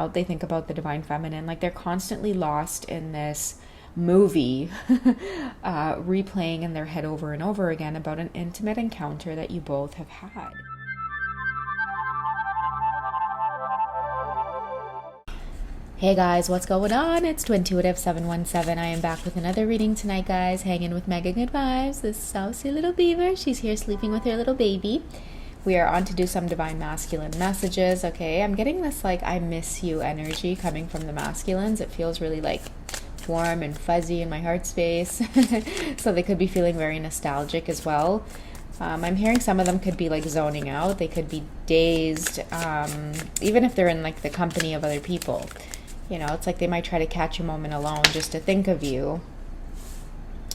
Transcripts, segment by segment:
They think about the divine feminine like they're constantly lost in this movie, replaying in their head over and over again about an intimate encounter that you both have had. Hey guys, what's going on? It's Twintuitive717. I am back with another reading tonight, guys. Hanging with Mega Good Vibes. This saucy little beaver. She's here sleeping with her little baby. We are on to do some divine masculine messages, okay? I'm getting this like I miss you energy coming from the masculines. It feels really like warm and fuzzy in my heart space. So they could be feeling very nostalgic as well. I'm hearing some of them could be like zoning out. They could be dazed, even if they're in like the company of other people. You know, it's like they might try to catch a moment alone just to think of you.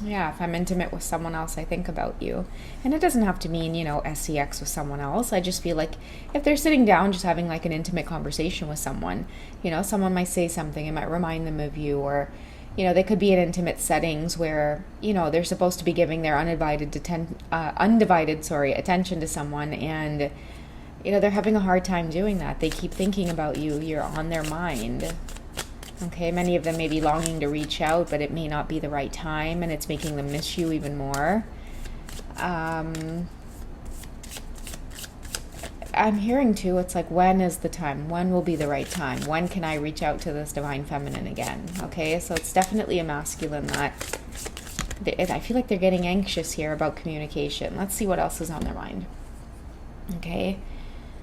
Yeah, if I'm intimate with someone else, I think about you. And it doesn't have to mean, you know, sex with someone else. I just feel like if they're sitting down just having like an intimate conversation with someone, you know, someone might say something, it might remind them of you. Or, you know, they could be in intimate settings where, you know, they're supposed to be giving their undivided attention to someone, and, you know, they're having a hard time doing that. They keep thinking about you. You're on their mind. Okay, many of them may be longing to reach out, but it may not be the right time, and it's making them miss you even more. I'm hearing too, it's like, when is the time? When will be the right time? When can I reach out to this divine feminine again? Okay, so it's definitely a masculine that I feel like they're getting anxious here about communication. Let's see what else is on their mind. Okay,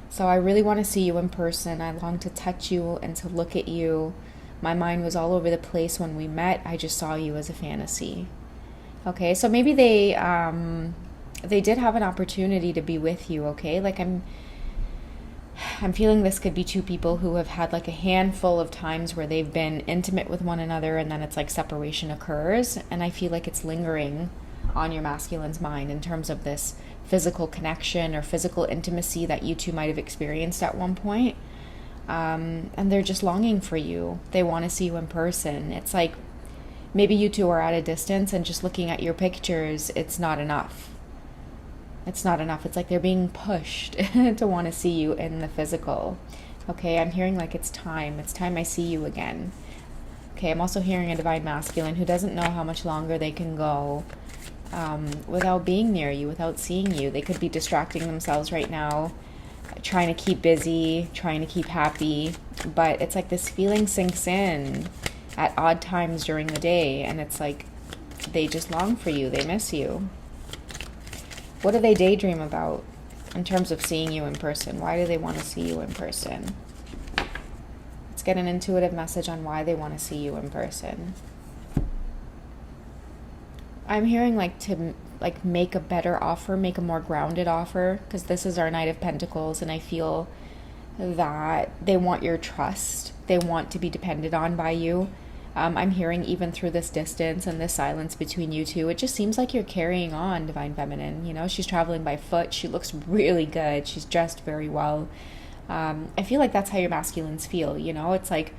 so I really want to see you in person. I long to touch you and to look at you. My mind was all over the place when we met. I just saw you as a fantasy. Okay, so maybe they did have an opportunity to be with you, okay? Like I'm feeling this could be two people who have had like a handful of times where they've been intimate with one another, and then it's like separation occurs, and I feel like it's lingering on your masculine's mind in terms of this physical connection or physical intimacy that you two might have experienced at one point. And they're just longing for you. They want to see you in person. It's like maybe you two are at a distance, and just looking at your pictures, it's not enough. It's not enough. It's like they're being pushed to want to see you in the physical. Okay, I'm hearing like it's time. It's time I see you again. Okay, I'm also hearing a divine masculine who doesn't know how much longer they can go without being near you, without seeing you. They could be distracting themselves right now, trying to keep busy, trying to keep happy, but it's like this feeling sinks in at odd times during the day, and it's like they just long for you, they miss you. What do they daydream about in terms of seeing you in person? Why do they want to see you in person? Let's get an intuitive message on why they want to see you in person. I'm hearing like to make a better offer, make a more grounded offer, because this is our Knight of Pentacles, and I feel that they want your trust. They want to be depended on by you. I'm hearing even through this distance and this silence between you two, it just seems like you're carrying on, divine feminine. You know, she's traveling by foot. She looks really good. She's dressed very well. I feel like that's how your masculines feel. You know, it's like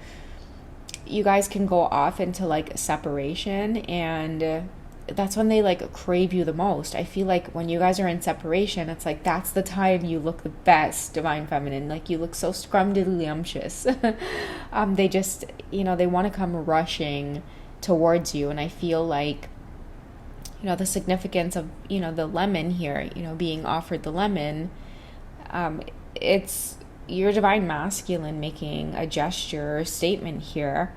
you guys can go off into like separation, and that's when they like crave you the most. I feel like when you guys are in separation, it's like that's the time you look the best, divine feminine. Like you look so scrumdiddlyumptious. They just, you know, they want to come rushing towards you, and I feel like, you know, the significance of, you know, the lemon here, you know, being offered the lemon, it's your divine masculine making a gesture or statement here,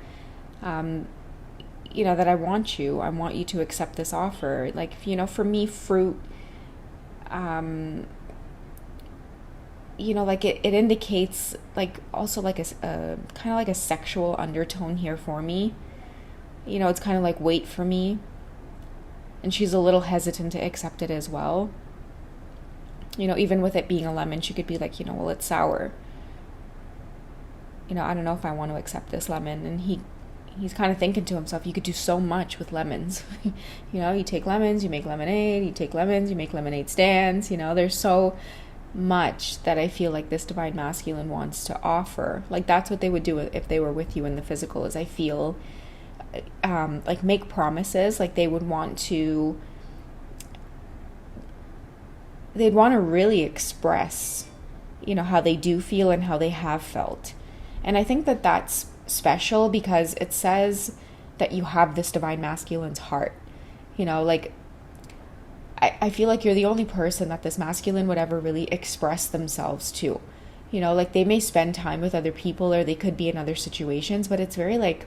you know, that I want you to accept this offer. Like, you know, for me, fruit, you know, like it indicates like also like a kind of like a sexual undertone here for me. You know, it's kind of like wait for me. And she's a little hesitant to accept it as well. You know, even with it being a lemon, she could be like, you know, well, it's sour. You know, I don't know if I want to accept this lemon. And he's kind of thinking to himself, you could do so much with lemons. You know, you take lemons, you make lemonade, you take lemons, you make lemonade stands. You know, there's so much that I feel like this divine masculine wants to offer. Like that's what they would do if they were with you in the physical, is I feel like make promises. Like they'd want to really express, you know, how they do feel and how they have felt. And I think that that's special because it says that you have this divine masculine's heart. You know, like, I feel like you're the only person that this masculine would ever really express themselves to. You know, like they may spend time with other people or they could be in other situations, but it's very like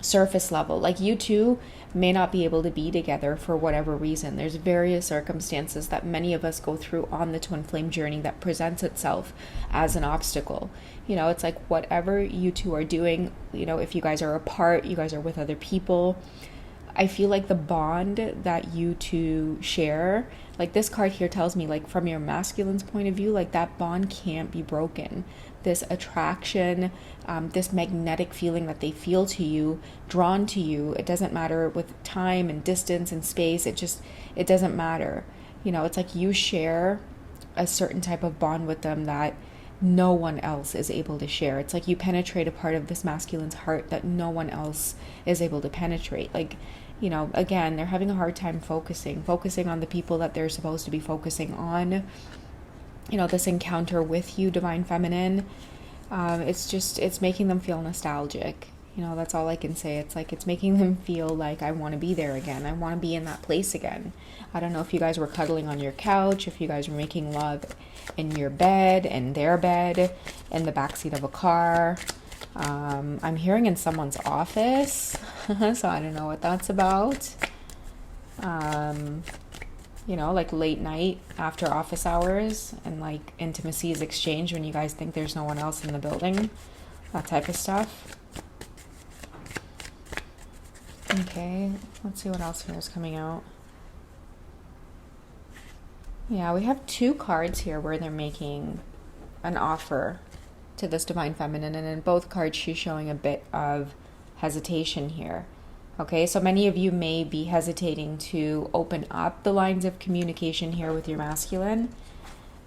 surface level. Like you two may not be able to be together for whatever reason. There's various circumstances that many of us go through on the twin flame journey that presents itself as an obstacle. You know, it's like whatever you two are doing, you know, if you guys are apart, you guys are with other people, I feel like the bond that you two share, like this card here tells me, like from your masculine's point of view, like that bond can't be broken. This attraction, this magnetic feeling that they feel to you, drawn to you, it doesn't matter with time and distance and space, it doesn't matter. You know, it's like you share a certain type of bond with them that no one else is able to share. It's like you penetrate a part of this masculine's heart that no one else is able to penetrate. Like, you know, again, they're having a hard time focusing on the people that they're supposed to be focusing on. You know, this encounter with you, divine feminine, it's making them feel nostalgic. You know, that's all I can say. It's like, it's making them feel like I want to be there again. I want to be in that place again. I don't know if you guys were cuddling on your couch, if you guys were making love in your bed, in their bed, in the backseat of a car. I'm hearing in someone's office, so I don't know what that's about. You know, like late night after office hours and like intimacy is exchanged when you guys think there's no one else in the building, that type of stuff. Okay, let's see what else here is coming out. Yeah, we have two cards here where they're making an offer to this divine feminine, and in both cards she's showing a bit of hesitation here. Okay, so many of you may be hesitating to open up the lines of communication here with your masculine.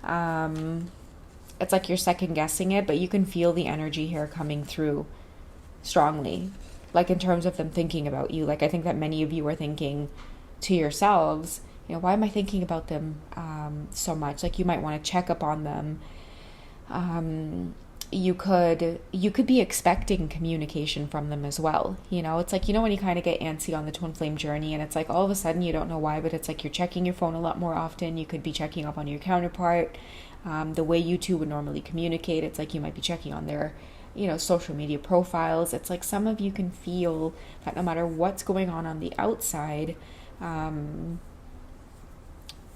It's like you're second guessing it, but you can feel the energy here coming through strongly, like in terms of them thinking about you. Like I think that many of you are thinking to yourselves, you know, why am I thinking about them so much? Like you might want to check up on them. You could be expecting communication from them as well. You know, it's like, you know, when you kind of get antsy on the twin flame journey and it's like all of a sudden you don't know why, but it's like you're checking your phone a lot more often. You could be checking up on your counterpart. The way you two would normally communicate, it's like you might be checking on their, you know, social media profiles. It's like some of you can feel that no matter what's going on the outside,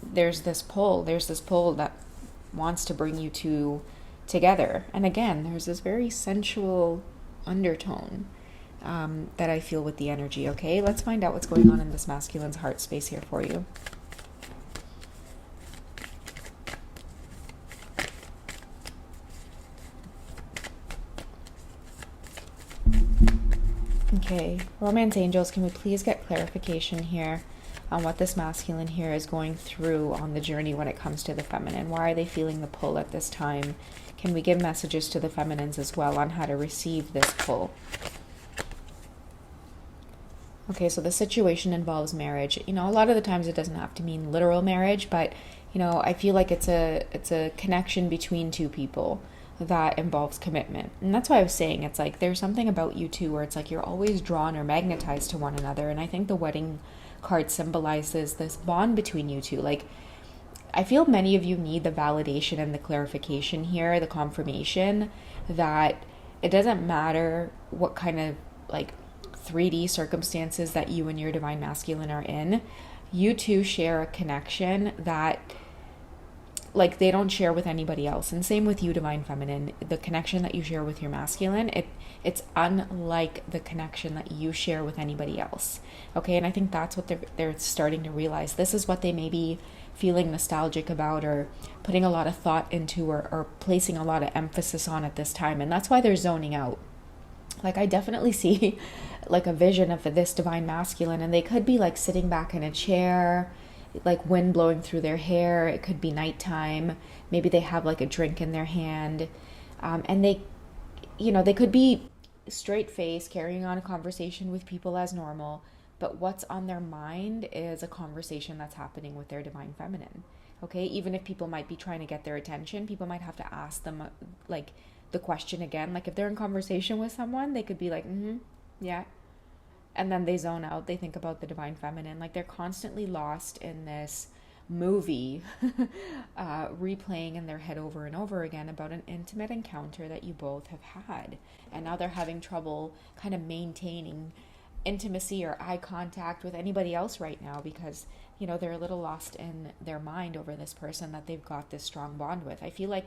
there's this pull that wants to bring you two together. And again, there's this very sensual undertone that I feel with the energy. Okay, let's find out what's going on in this masculine's heart space here for you. Okay, romance angels, can we please get clarification here on what this masculine here is going through on the journey when it comes to the feminine? Why are they feeling the pull at this time? Can we give messages to the feminines as well on how to receive this pull? Okay, so the situation involves marriage. You know, a lot of the times it doesn't have to mean literal marriage, but, you know, I feel like it's a connection between two people that involves commitment. And that's why I was saying, it's like there's something about you two where it's like you're always drawn or magnetized to one another. And I think the wedding card symbolizes this bond between you two. Like, I feel many of you need the validation and the clarification here, the confirmation that it doesn't matter what kind of like 3D circumstances that you and your divine masculine are in. You two share a connection that like they don't share with anybody else. And same with you, divine feminine. The connection that you share with your masculine, it's unlike the connection that you share with anybody else. Okay, and I think that's what they're starting to realize. This is what they may be feeling nostalgic about or putting a lot of thought into or placing a lot of emphasis on at this time. And that's why they're zoning out. Like I definitely see like a vision of this divine masculine, and they could be like sitting back in a chair, like wind blowing through their hair. It could be nighttime. Maybe they have like a drink in their hand. And they, you know, they could be straight face carrying on a conversation with people as normal, but what's on their mind is a conversation that's happening with their divine feminine. Okay, even if people might be trying to get their attention, people might have to ask them like the question again. Like if they're in conversation with someone, they could be like, yeah. And then they zone out. They think about the divine feminine. Like they're constantly lost in this movie, replaying in their head over and over again about an intimate encounter that you both have had. And now they're having trouble kind of maintaining intimacy or eye contact with anybody else right now because, you know, they're a little lost in their mind over this person that they've got this strong bond with. I feel like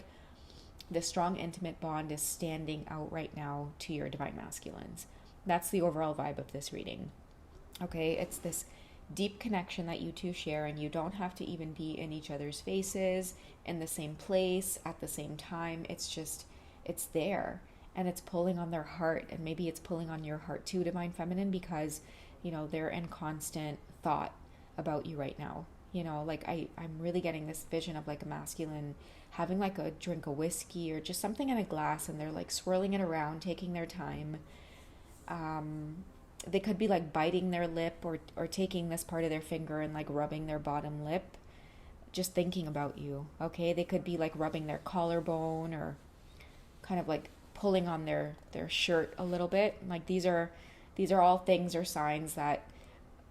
the strong intimate bond is standing out right now to your divine masculines. That's the overall vibe of this reading. Okay, it's this deep connection that you two share, and you don't have to even be in each other's faces, in the same place, at the same time. It's just, it's there, and it's pulling on their heart, and maybe it's pulling on your heart too, divine feminine, because, you know, they're in constant thought about you right now. You know, like I'm really getting this vision of like a masculine having like a drink of whiskey or just something in a glass, and they're like swirling it around, taking their time. They could be like biting their lip or taking this part of their finger and like rubbing their bottom lip, just thinking about you. Okay, they could be like rubbing their collarbone or kind of like pulling on their shirt a little bit. Like these are all things or signs that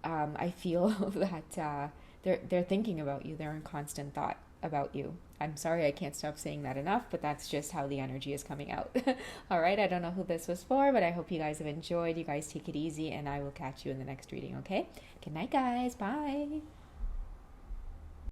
I feel that they're thinking about you. They're in constant thought about you. I'm sorry, I can't stop saying that enough, but that's just how the energy is coming out. All right, I don't know who this was for, but I hope you guys have enjoyed. You guys take it easy, and I will catch you in the next reading, okay? Good night, guys. Bye.